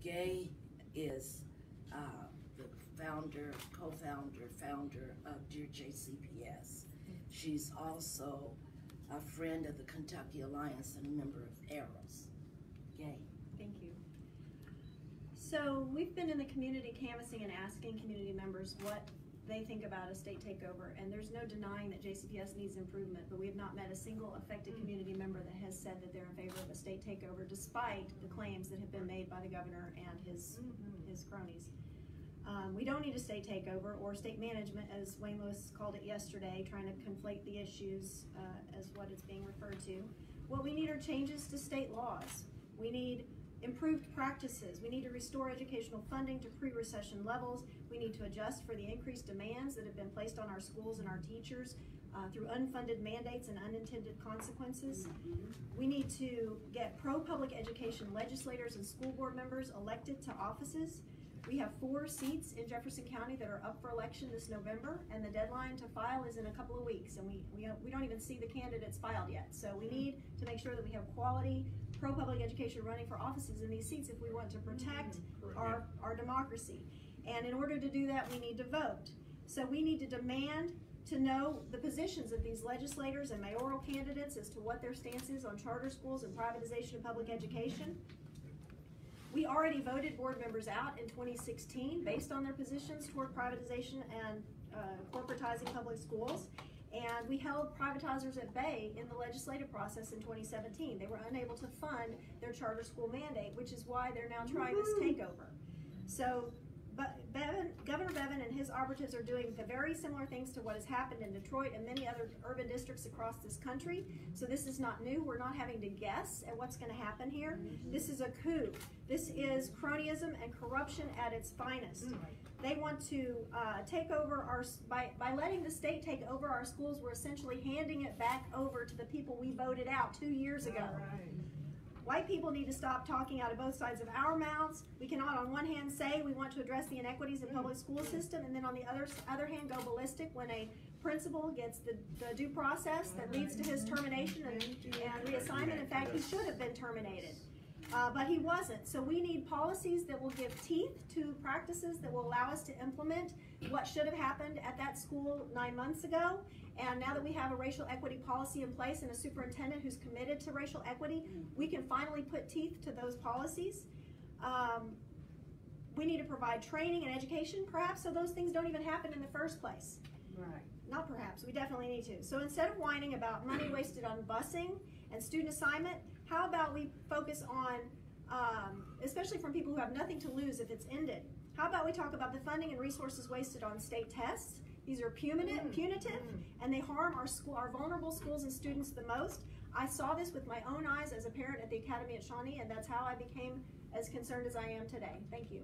Gay is the founder of Dear JCPS. She's also a friend of the Kentucky Alliance and a member of ARROS. Gay. Thank you. So we've been in the community canvassing and asking community members what they think about a state takeover, and there's no denying that JCPS needs improvement, but we have not met a single affected community member that has said that they're in favor of a state takeover, despite the claims that have been made by the governor and his cronies. We don't need a state takeover or state management, as Wayne Lewis called it yesterday, trying to conflate the issues as what it's being referred to. What we need are changes to state laws. We need improved practices. We need to restore educational funding to pre-recession levels. We need to adjust for the increased demands that have been placed on our schools and our teachers through unfunded mandates and unintended consequences. We need to get pro-public education legislators and school board members elected to offices. We have 4 seats in Jefferson County that are up for election this November, and the deadline to file is in a couple of weeks, and we don't even see the candidates filed yet. So we need to make sure that we have quality pro-public education running for offices in these seats if we want to protect our democracy. And in order to do that, we need to vote. So we need to demand to know the positions of these legislators and mayoral candidates as to what their stance is on charter schools and privatization of public education. We already voted board members out in 2016 based on their positions toward privatization and corporatizing public schools. And we held privatizers at bay in the legislative process in 2017. They were unable to fund their charter school mandate, which is why they're now trying this takeover. So, but Governor Bevin and his operatives are doing the very similar things to what has happened in Detroit and many other urban districts across this country. So this is not new. We're not having to guess at what's going to happen here. This is a coup. This is cronyism and corruption at its finest. They want to take over by letting the state take over our schools, we're essentially handing it back over to the people we voted out 2 years ago. White people need to stop talking out of both sides of our mouths. We cannot on one hand say we want to address the inequities in public school system, and then on the other hand go ballistic when a principal gets the due process that leads to his termination and reassignment. In fact, he should have been terminated. But he wasn't. So we need policies that will give teeth to practices that will allow us to implement what should have happened at that school 9 months ago. And now that we have a racial equity policy in place and a superintendent who's committed to racial equity, we can finally put teeth to those policies. We need to provide training and education, perhaps, so those things don't even happen in the first place. Right. Not perhaps, we definitely need to. So instead of whining about money wasted on busing and student assignment, how about we focus on, especially from people who have nothing to lose if it's ended, how about we talk about the funding and resources wasted on state tests? These are punitive, and they harm our vulnerable schools and students the most. I saw this with my own eyes as a parent at the Academy at Shawnee, and that's how I became as concerned as I am today. Thank you.